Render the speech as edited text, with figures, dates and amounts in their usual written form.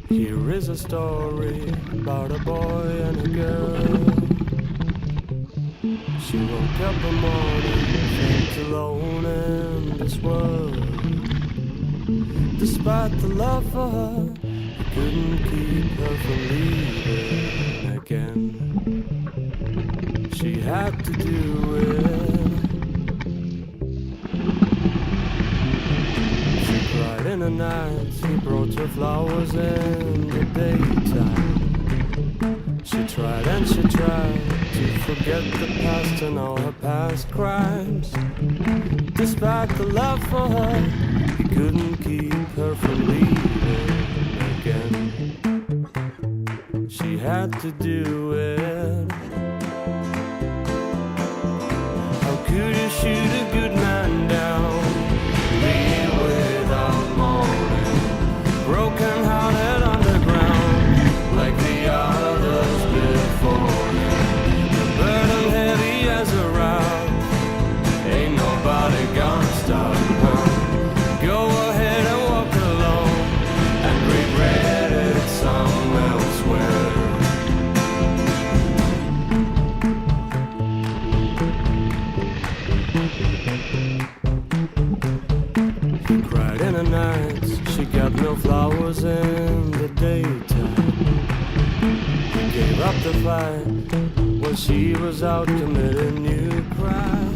Here is a story about a boy and a girl. She woke up one morning, felt alone in this world. Despite the love for her, he couldn't keep her from leaving again. She had to do it. She cried in the night, he brought her flowers in the daytime. She tried and she tried to forget the past and all her past crimes. Despite the love for her, he couldn't keep her from leaving again. She had to do it. How could you shoot a good man down? Leave without mourning, broken hearted underground, like the others before him. The burden heavy as a rock, ain't nobody gonna stop her. Go ahead and walk alone and regret it some elsewhere. He cried in the night, she got no flowers in the daytime. He gave up the fight when she was out committing new crimes.